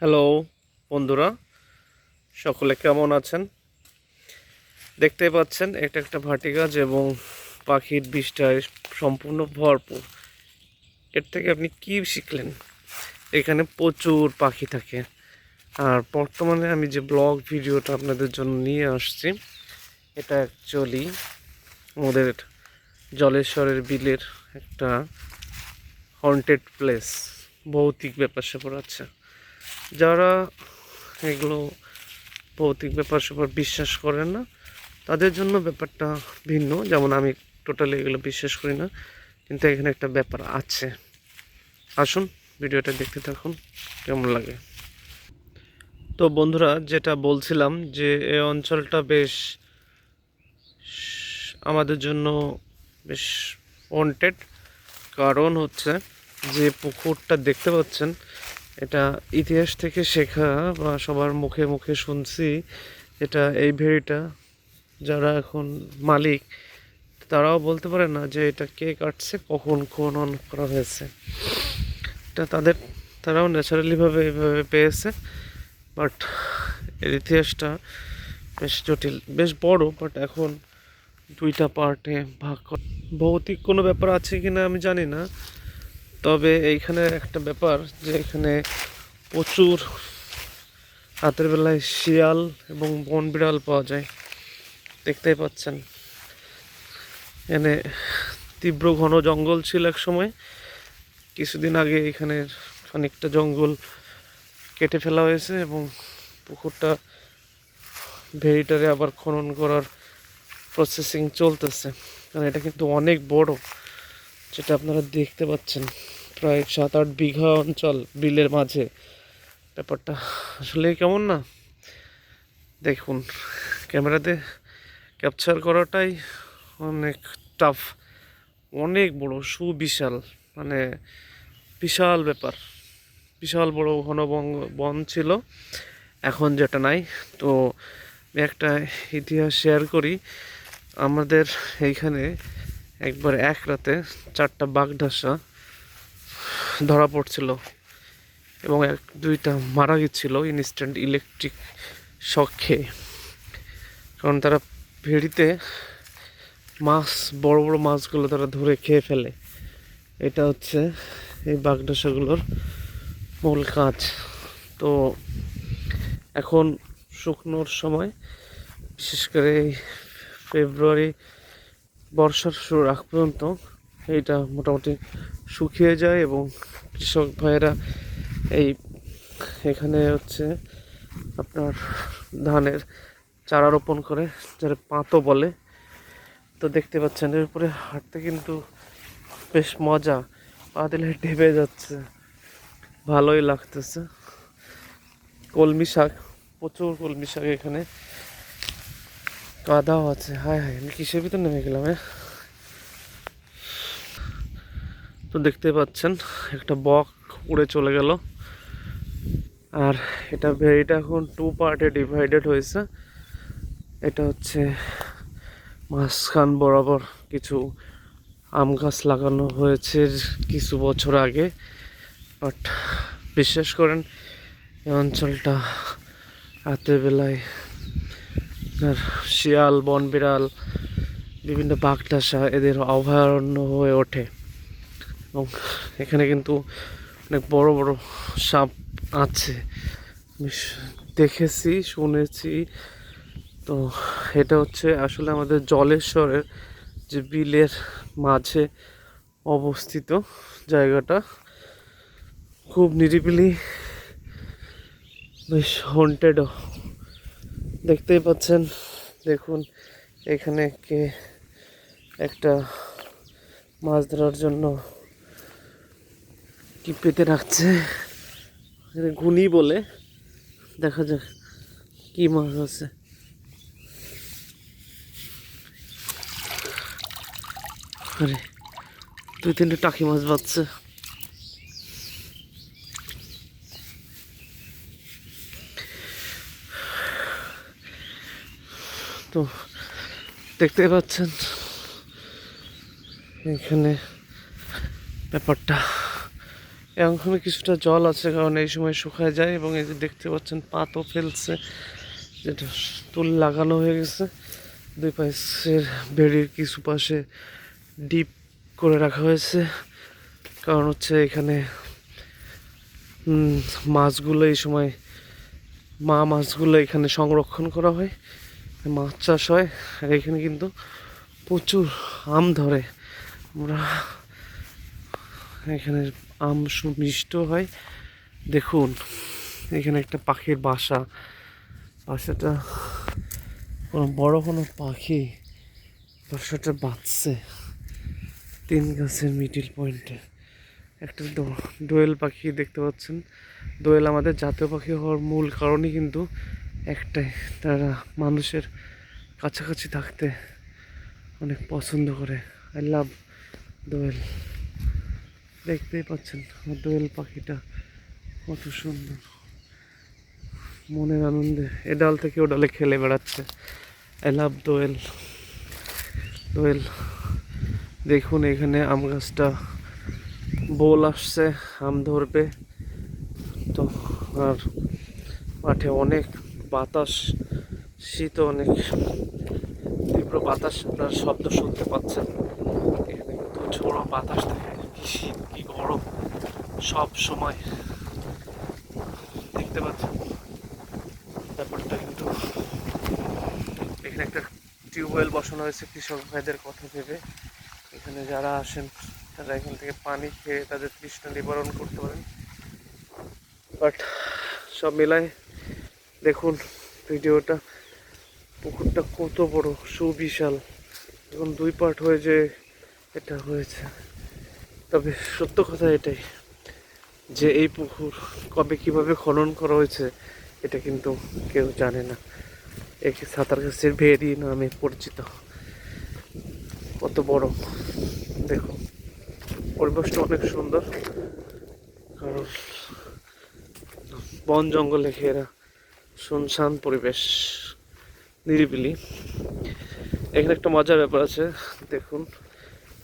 Hello বন্ধুরা, সকলে কেমন আছেন? দেখতেই পাচ্ছেন এটা একটা ভাটি গাছ এবং পাখির বিষ্ঠায় সম্পূর্ণ ভরপুর। এর থেকে আপনি কি শিখলেন? এখানে প্রচুর পাখি থাকে। আর বর্তমানে আমি যে ব্লগ ভিডিওটা আপনাদের জন্য নিয়ে আসছি, এটা অ্যাকচুয়ালি আমাদের জলেশ্বরের বিলের একটা হন্টেড প্লেস, ভৌতিক ব্যাপার স্যাপার আছে। যারা এগুলো ভৌতিক ব্যাপার স্যাপার বিশ্বাস করেন না, তাদের জন্য ব্যাপারটা ভিন্ন। যেমন আমি টোটালি এগুলো বিশ্বাস করি না, কিন্তু এখানে একটা ব্যাপার আছে। আসুন ভিডিওটা দেখতে থাকুন, কেমন লাগে। তো বন্ধুরা, যেটা বলছিলাম যে এই অঞ্চলটা বেশ আমাদের জন্য বেশ ওয়ান্টেড। কারণ হচ্ছে যে পুকুরটা দেখতে পাচ্ছেন, এটা ইতিহাস থেকে শেখা বা সবার মুখে মুখে শুনছি। এটা এই ভেড়িটা যারা এখন মালিক, তারাও বলতে পারে না যে এটা কে কাটছে, কখন খনন করা হয়েছে। এটা তারাও ন্যাচারালিভাবে এইভাবে পেয়েছে। বাট এর ইতিহাসটা বেশ জটিল, বেশ বড়। বাট এখন দুইটা পার্টে ভাগ করা। ভৌতিক কোনো ব্যাপার আছে কিনা আমি জানি না, তবে এইখানে একটা ব্যাপার যে এখানে প্রচুর রাতের বেলায় শিয়াল এবং বন বিড়াল পাওয়া যায়। দেখতেই পাচ্ছেন এখানে তীব্র ঘন জঙ্গল ছিল এক সময়। কিছুদিন আগে এখানে খানিকটা জঙ্গল কেটে ফেলা হয়েছে এবং পুকুরটা ভেরিটারে আবার খনন করার প্রসেসিং চলতেছে। কারণ এটা কিন্তু অনেক বড়, যেটা আপনারা দেখতে পাচ্ছেন, প্রায় 7-8 বিঘা অঞ্চল বিলের মাঝে। ব্যাপারটা আসলে কেমন না, দেখুন ক্যামেরাতে ক্যাপচার করাটাই অনেক টাফ। অনেক বড়, সুবিশাল, মানে বিশাল ব্যাপার। বিশাল বড় ঘন বন ছিল, এখন যেটা নাই। তো আমি একটা ইতিহাস শেয়ার করি। আমাদের এইখানে একবার এক রাতে 4টা বাঘঢাসা ধরা পড়ছিল এবং 1-2টা মারা গেছিল ইনস্ট্যান্ট ইলেকট্রিক শক খেয়ে। কারণ তারা ভেড়িতে মাছ, বড় বড় মাছগুলো তারা ধরে খেয়ে ফেলে। এটা হচ্ছে এই বাগডাসাগুলোর মূল কাজ। তো এখন শুকনোর সময়, বিশেষ করে এই ফেব্রুয়ারি বর্ষার শুরুর আগ পর্যন্ত এইটা মোটামুটি শুকিয়ে যায় এবং কৃষক ভাইয়েরা এই এখানে হচ্ছে আপনার ধানের চারা রোপণ করে, যারা পাঁতো বলে। তো দেখতে পাচ্ছেন এর উপরে হাঁটতে কিন্তু বেশ মজা, পা দিলে ঢেবে যাচ্ছে, ভালোই লাগতেছে। কলমি শাক, প্রচুর কলমি শাক এখানে, কাদাও আছে। হায় হায়, আমি কিসের ভিতর নেমে গেলাম। তো দেখতে পাচ্ছেন একটা বক উড়ে চলে গেল। আর এটা এখন 2 পার্টে ডিভাইডেড হয়েছে। এটা হচ্ছে মাঝখান বরাবর কিছু আম গাছ লাগানো হয়েছে কিছু বছর আগে। বাট বিশ্বাস করেন, এই অঞ্চলটা রাতের বেলায় আর শিয়াল, বন বিড়াল, বিভিন্ন বাঘটাসা এদের অভয়ারণ্য হয়ে ওঠে। এবং এখানে কিন্তু অনেক বড় বড় সাপ আছে, আমি দেখেছি, শুনেছি। তো এটা হচ্ছে আসলে আমাদের জলেশ্বরের যে বিলের মাঝে অবস্থিত জায়গাটা, খুব নিরিবিলি, বেশ হন্টেডও। দেখতেই পাচ্ছেন, দেখুন এখানে কে একটা মাছ ধরার জন্য কি পেতে রাখছে, ঘুনি বলে। দেখা যাক কি মাছ আছে। আরে 2-3টে টাকি মাছ বাজছে। তো দেখতে পাচ্ছেন এখানে ব্যাপারটা এখন কিছুটা জল আছে, কারণ এই সময় শুকায় যায়। এবং এই যে দেখতে পাচ্ছেন পাতও ফেলছে, যেটা তুল লাগানো হয়ে গেছে। দুই পাশের বেড়ির কিছু পাশে ডিপ করে রাখা হয়েছে, কারণ হচ্ছে এখানে মাছগুলো এই সময় মাছগুলো এখানে সংরক্ষণ করা হয়, মাছ চাষ হয়। আর এখানে কিন্তু প্রচুর আম ধরে। আমরা এখানে আম মিষ্ট হয়। দেখুন এখানে একটা পাখির বাসাটা কোনো বড় কোনো পাখি বাসাটা বাঁচছে 3 গাছের মিডিল পয়েন্টে। একটা দোয়েল পাখি দেখতে পাচ্ছেন। দোয়েল আমাদের জাতীয় পাখি হওয়ার মূল কারণই কিন্তু একটাই, তারা মানুষের কাছাকাছি থাকতে অনেক পছন্দ করে। আই লাভ দোয়েল। দেখতেই পাচ্ছেন আমার দোয়েল পাখিটা কত সুন্দর, মনের আনন্দে এ ডাল থেকে ও ডালে খেলে বেড়াচ্ছে। আই লাভ দোয়েল। দোয়েল দেখুন এখানে আম গাছটা বোল আসছে, আম ধরবে তো। আর মাঠে অনেক বাতাস, শীত অনেক তীব্র বাতাস, আপনার শব্দ শুনতে পাচ্ছেন। এখানে কিন্তু ঝোড়ো বাতাস থাকে, কি শীত কি গরম সব সময় দেখতে পাচ্ছেন ব্যাপারটা। কিন্তু এখানে একটা টিউবওয়েল বসানো হয়েছে কৃষক ভাইদের কথা ভেবে। এখানে যারা আসেন তারা এখান থেকে পানি খেয়ে তাদের তৃষ্ণা নিবারণ করতে পারেন। বাট সব মিলায় দেখুন ভিডিওটা, পুকুরটা কত বড়, সুবিশাল। এখন 2 পার্ট হয়ে যে এটা হয়েছে। তবে সত্য কথা এটাই যে এই পুকুর কবে কিভাবে খনন করা হয়েছে এটা কিন্তু কেউ জানে না। একে সাঁতারগাছির ভেরি নামে পরিচিত। কত বড় দেখুন, পরিবেশটা অনেক সুন্দর, কারণ বন জঙ্গলে ঘেরা শুনশান পরিবেশ, নিরিবিলি। এখানে একটা মজার ব্যাপার আছে, দেখুন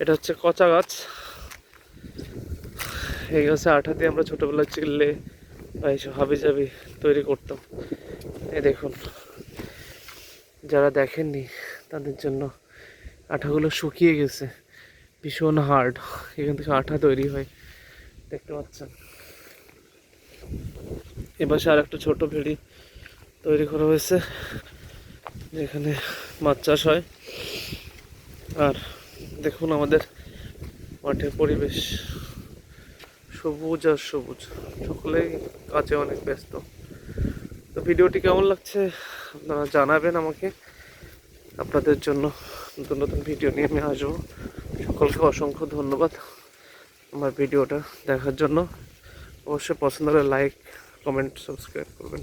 এটা হচ্ছে কচা গাছ। এই গাছে আঠা দিয়ে আমরা ছোটবেলায় চিল্লে বা এইসব হাবি জাবি তৈরি করতাম। এই দেখুন, যারা দেখেননি তাদের জন্য আঠাগুলো শুকিয়ে গেছে, ভীষণ হার্ড। এখান থেকে আঠা তৈরি হয়, দেখতে পাচ্ছেন। এপাশে আর একটা ছোট ভেড়ি তৈরি করা হয়েছে, যেখানে মাছ চাষ হয়। আর দেখুন আমাদের মাঠের পরিবেশ, সবুজ আর সবুজ, সকলেই কাজে অনেক ব্যস্ত। তো ভিডিওটি কেমন লাগছে আপনারা জানাবেন আমাকে। আপনাদের জন্য নতুন নতুন ভিডিও নিয়ে আমি আসবো। সকলকে অসংখ্য ধন্যবাদ আমার ভিডিওটা দেখার জন্য। অবশ্যই পছন্দ হলে লাইক, কমেন্ট, সাবস্ক্রাইব করবেন।